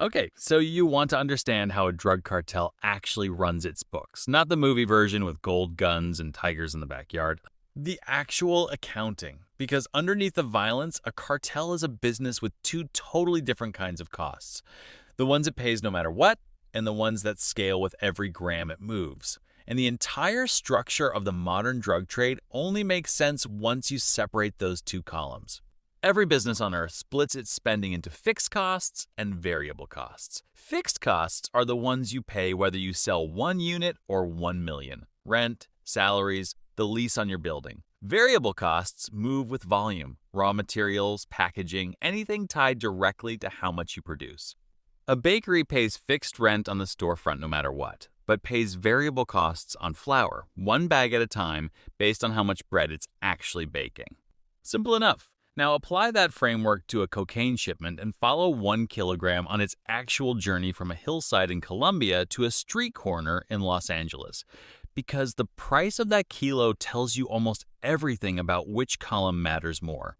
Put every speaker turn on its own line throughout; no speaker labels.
Okay, so you want to understand how a drug cartel actually runs its books, not the movie version with gold guns and tigers in the backyard. The actual accounting. Because underneath the violence, a cartel is a business with two totally different kinds of costs: the ones it pays no matter what, and the ones that scale with every gram it moves. And the entire structure of the modern drug trade only makes sense once you separate those two columns. Every business on earth splits its spending into fixed costs and variable costs. Fixed costs are the ones you pay whether you sell 1 unit or 1 million. Rent, salaries, the lease on your building. Variable costs move with volume, raw materials, packaging, anything tied directly to how much you produce. A bakery pays fixed rent on the storefront no matter what, but pays variable costs on flour, one bag at a time, based on how much bread it's actually baking. Simple enough. Now apply that framework to a cocaine shipment and follow 1 kilogram on its actual journey from a hillside in Colombia to a street corner in Los Angeles. Because the price of that kilo tells you almost everything about which column matters more.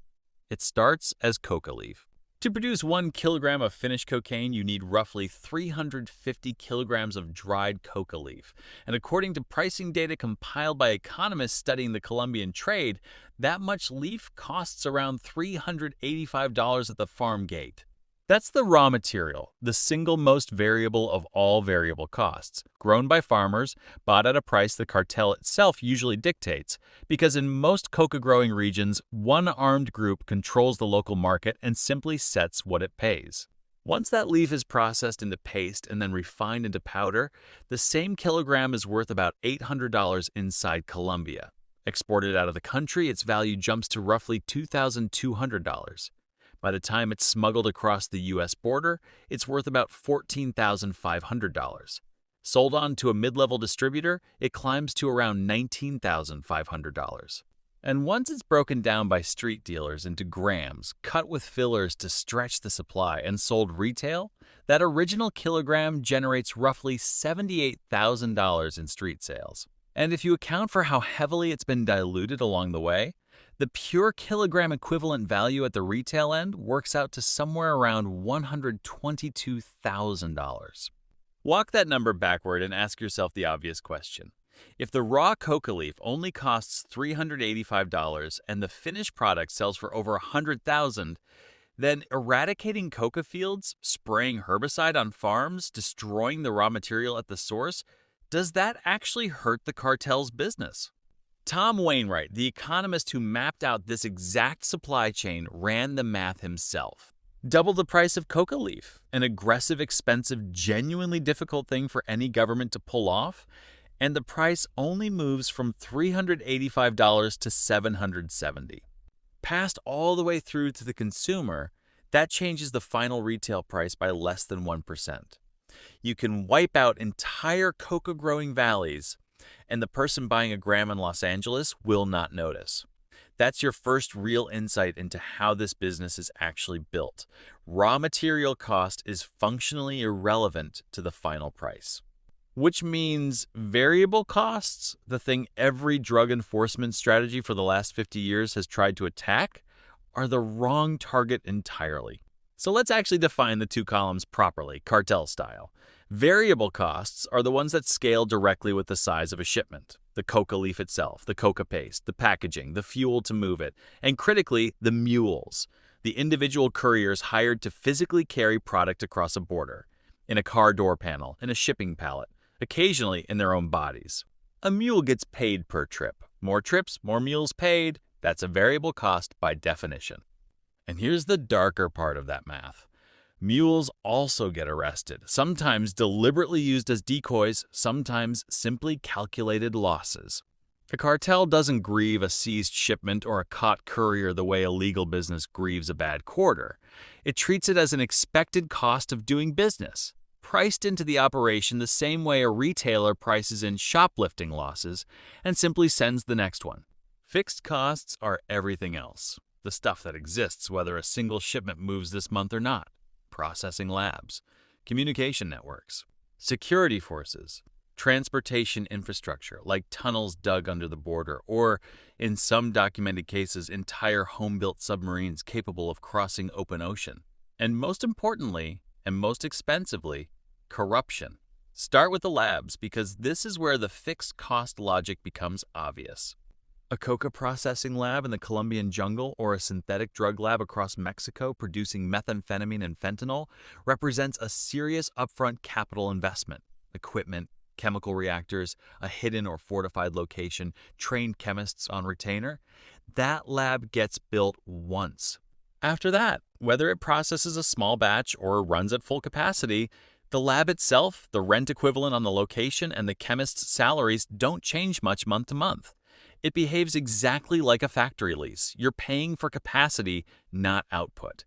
It starts as coca leaf. To produce 1 kilogram of finished cocaine, you need roughly 350 kilograms of dried coca leaf. And according to pricing data compiled by economists studying the Colombian trade, that much leaf costs around $385 at the farm gate. That's the raw material, the single most variable of all variable costs, grown by farmers, bought at a price the cartel itself usually dictates, because in most coca-growing regions, one armed group controls the local market and simply sets what it pays. Once that leaf is processed into paste and then refined into powder, the same kilogram is worth about $800 inside Colombia. Exported out of the country, its value jumps to roughly $2,200. By the time it's smuggled across the U.S. border, it's worth about $14,500. Sold on to a mid-level distributor, it climbs to around $19,500. And once it's broken down by street dealers into grams, cut with fillers to stretch the supply, and sold retail, that original kilogram generates roughly $78,000 in street sales. And if you account for how heavily it's been diluted along the way, the pure kilogram equivalent value at the retail end works out to somewhere around $122,000. Walk that number backward and ask yourself the obvious question. If the raw coca leaf only costs $385 and the finished product sells for over $100,000, then eradicating coca fields, spraying herbicide on farms, destroying the raw material at the source, does that actually hurt the cartel's business? Tom Wainwright, the economist who mapped out this exact supply chain, ran the math himself. Double the price of coca leaf, an aggressive, expensive, genuinely difficult thing for any government to pull off, and the price only moves from $385 to $770. Passed all the way through to the consumer, that changes the final retail price by less than 1%. You can wipe out entire coca-growing valleys, and the person buying a gram in Los Angeles will not notice. That's your first real insight into how this business is actually built. Raw material cost is functionally irrelevant to the final price. Which means variable costs, the thing every drug enforcement strategy for the last 50 years has tried to attack, are the wrong target entirely. So let's actually define the two columns properly, cartel style. Variable costs are the ones that scale directly with the size of a shipment. The coca leaf itself, the coca paste, the packaging, the fuel to move it, and critically, the mules, the individual couriers hired to physically carry product across a border, in a car door panel, in a shipping pallet, occasionally in their own bodies. A mule gets paid per trip. More trips, more mules paid. That's a variable cost by definition. And here's the darker part of that math. Mules also get arrested, sometimes deliberately used as decoys, sometimes simply calculated losses. A cartel doesn't grieve a seized shipment or a caught courier the way a legal business grieves a bad quarter. It treats it as an expected cost of doing business, priced into the operation the same way a retailer prices in shoplifting losses and simply sends the next one. Fixed costs are everything else, the stuff that exists whether a single shipment moves this month or not. Processing labs, communication networks, security forces, transportation infrastructure like tunnels dug under the border, or, in some documented cases, entire home-built submarines capable of crossing open ocean. And most importantly, and most expensively, corruption. Start with the labs because this is where the fixed cost logic becomes obvious. A coca processing lab in the Colombian jungle or a synthetic drug lab across Mexico producing methamphetamine and fentanyl represents a serious upfront capital investment. Equipment, chemical reactors, a hidden or fortified location, trained chemists on retainer. That lab gets built once. After that, whether it processes a small batch or runs at full capacity, the lab itself, the rent equivalent on the location, and the chemist's salaries don't change much month to month. It behaves exactly like a factory lease. You're paying for capacity, not output.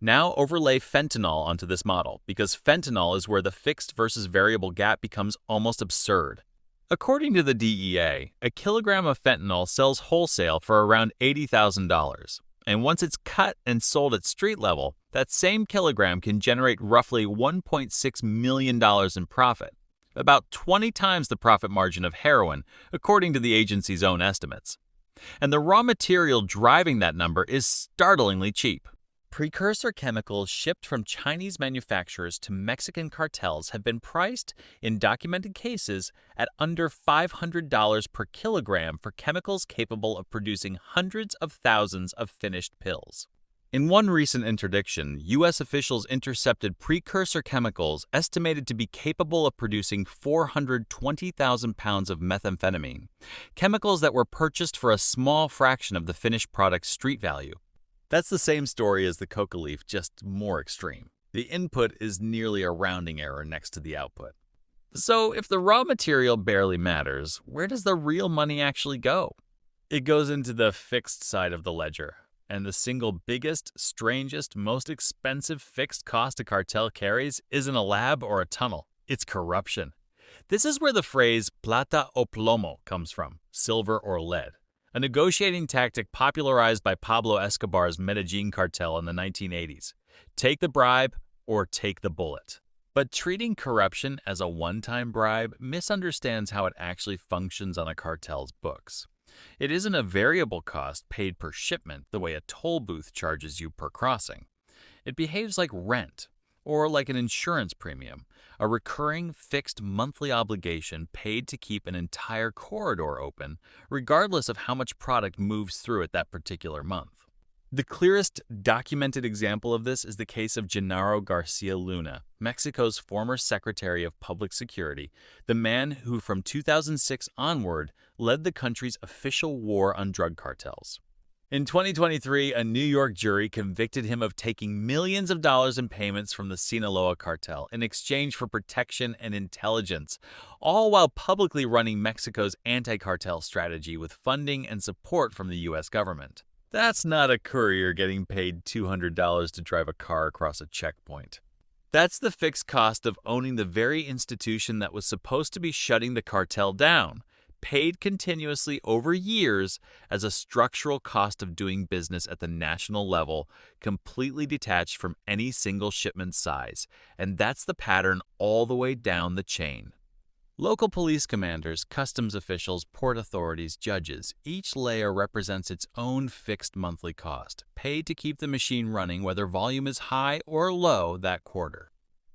Now overlay fentanyl onto this model, because fentanyl is where the fixed versus variable gap becomes almost absurd. According to the DEA, a kilogram of fentanyl sells wholesale for around $80,000. And once it's cut and sold at street level, that same kilogram can generate roughly $1.6 million in profit, about 20 times the profit margin of heroin, according to the agency's own estimates. And the raw material driving that number is startlingly cheap. Precursor chemicals shipped from Chinese manufacturers to Mexican cartels have been priced, in documented cases, at under $500 per kilogram for chemicals capable of producing hundreds of thousands of finished pills. In one recent interdiction, U.S. officials intercepted precursor chemicals estimated to be capable of producing 420,000 pounds of methamphetamine, chemicals that were purchased for a small fraction of the finished product's street value. That's the same story as the coca leaf, just more extreme. The input is nearly a rounding error next to the output. So if the raw material barely matters, where does the real money actually go? It goes into the fixed side of the ledger. And the single biggest, strangest, most expensive fixed cost a cartel carries isn't a lab or a tunnel. It's corruption. This is where the phrase plata o plomo comes from, silver or lead, a negotiating tactic popularized by Pablo Escobar's Medellin cartel in the 1980s. Take the bribe or take the bullet. But treating corruption as a one-time bribe misunderstands how it actually functions on a cartel's books. It isn't a variable cost paid per shipment the way a toll booth charges you per crossing. It behaves like rent, or like an insurance premium, a recurring fixed monthly obligation paid to keep an entire corridor open, regardless of how much product moves through it that particular month. The clearest documented example of this is the case of Genaro Garcia Luna, Mexico's former Secretary of Public Security, the man who from 2006 onward led the country's official war on drug cartels. In 2023, a New York jury convicted him of taking millions of dollars in payments from the Sinaloa cartel in exchange for protection and intelligence, all while publicly running Mexico's anti-cartel strategy with funding and support from the U.S. government. That's not a courier getting paid $200 to drive a car across a checkpoint. That's the fixed cost of owning the very institution that was supposed to be shutting the cartel down, paid continuously over years as a structural cost of doing business at the national level, completely detached from any single shipment size. And that's the pattern all the way down the chain. Local police commanders, customs officials, port authorities, judges, each layer represents its own fixed monthly cost, paid to keep the machine running whether volume is high or low that quarter.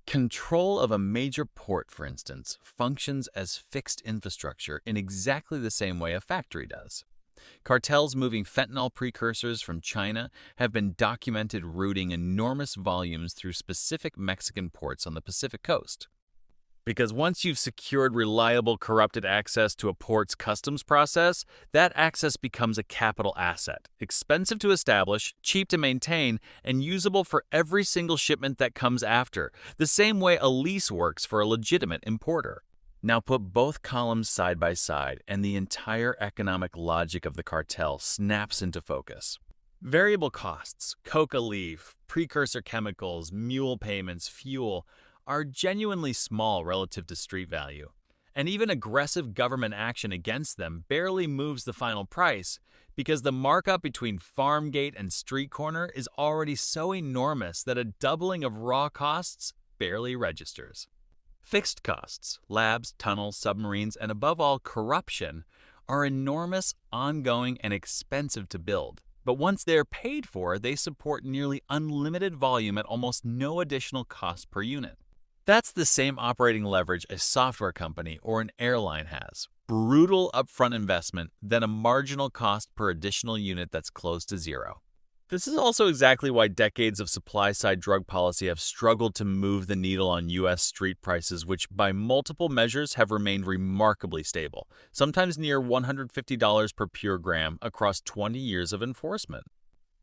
Control of a major port, for instance, functions as fixed infrastructure in exactly the same way a factory does. Cartels moving fentanyl precursors from China have been documented routing enormous volumes through specific Mexican ports on the Pacific coast. Because once you've secured reliable, corrupted access to a port's customs process, that access becomes a capital asset, expensive to establish, cheap to maintain, and usable for every single shipment that comes after, the same way a lease works for a legitimate importer. Now put both columns side by side, and the entire economic logic of the cartel snaps into focus. Variable costs, coca leaf, precursor chemicals, mule payments, fuel, are genuinely small relative to street value, and even aggressive government action against them barely moves the final price because the markup between farm gate and street corner is already so enormous that a doubling of raw costs barely registers. Fixed costs, labs, tunnels, submarines, and above all corruption, are enormous, ongoing, and expensive to build. But once they're paid for, they support nearly unlimited volume at almost no additional cost per unit. That's the same operating leverage a software company or an airline has. Brutal upfront investment, then a marginal cost per additional unit that's close to zero. This is also exactly why decades of supply-side drug policy have struggled to move the needle on U.S. street prices, which by multiple measures have remained remarkably stable, sometimes near $150 per pure gram across 20 years of enforcement.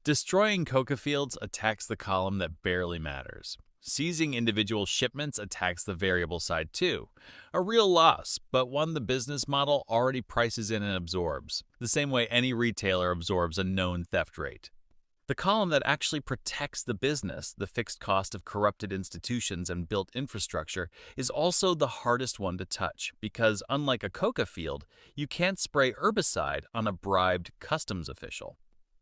Destroying coca fields attacks the column that barely matters. Seizing individual shipments attacks the variable side too. A real loss, but one the business model already prices in and absorbs, the same way any retailer absorbs a known theft rate. The column that actually protects the business, the fixed cost of corrupted institutions and built infrastructure, is also the hardest one to touch because, unlike a coca field, you can't spray herbicide on a bribed customs official.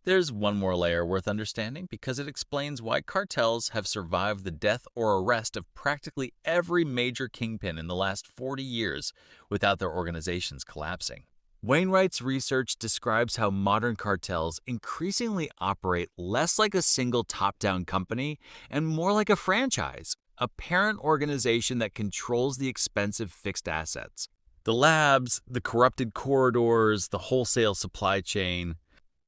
There's one more layer worth understanding because it explains why cartels have survived the death or arrest of practically every major kingpin in the last 40 years without their organizations collapsing. Wainwright's research describes how modern cartels increasingly operate less like a single top-down company and more like a franchise, a parent organization that controls the expensive fixed assets. The labs, the corrupted corridors, the wholesale supply chain.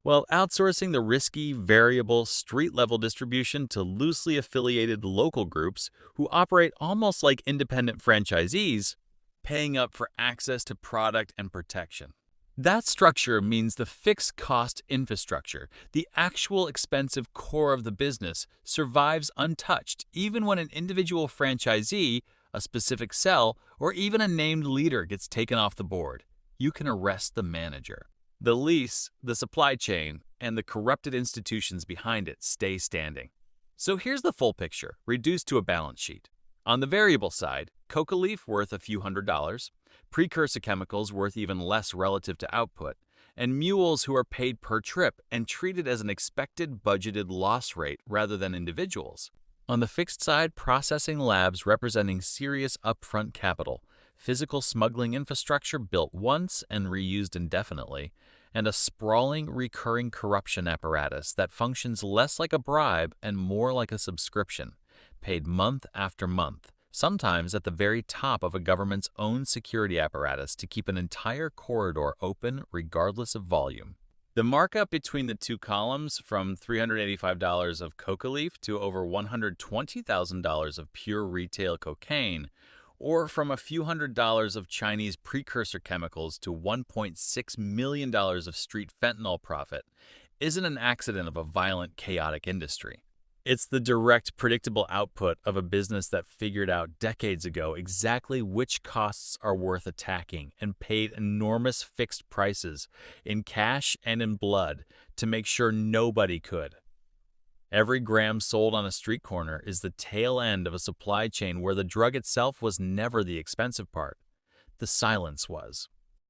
While outsourcing the risky, variable, street-level distribution to loosely affiliated local groups who operate almost like independent franchisees, paying up for access to product and protection. That structure means the fixed cost infrastructure, the actual expensive core of the business, survives untouched even when an individual franchisee, a specific cell, or even a named leader gets taken off the board. You can arrest the manager. The lease, the supply chain, and the corrupted institutions behind it stay standing. So here's the full picture, reduced to a balance sheet. On the variable side, coca leaf worth a few $100s, precursor chemicals worth even less relative to output, and mules who are paid per trip and treated as an expected budgeted loss rate rather than individuals. On the fixed side, processing labs representing serious upfront capital, physical smuggling infrastructure built once and reused indefinitely, and a sprawling, recurring corruption apparatus that functions less like a bribe and more like a subscription, paid month after month, sometimes at the very top of a government's own security apparatus to keep an entire corridor open regardless of volume. The markup between the two columns, from $385 of coca leaf to over $120,000 of pure retail cocaine, or from a few $100s of Chinese precursor chemicals to $1.6 million of street fentanyl profit, isn't an accident of a violent, chaotic industry. It's the direct, predictable output of a business that figured out decades ago exactly which costs are worth attacking and paid enormous fixed prices in cash and in blood to make sure nobody could. Every gram sold on a street corner is the tail end of a supply chain where the drug itself was never the expensive part. The silence was.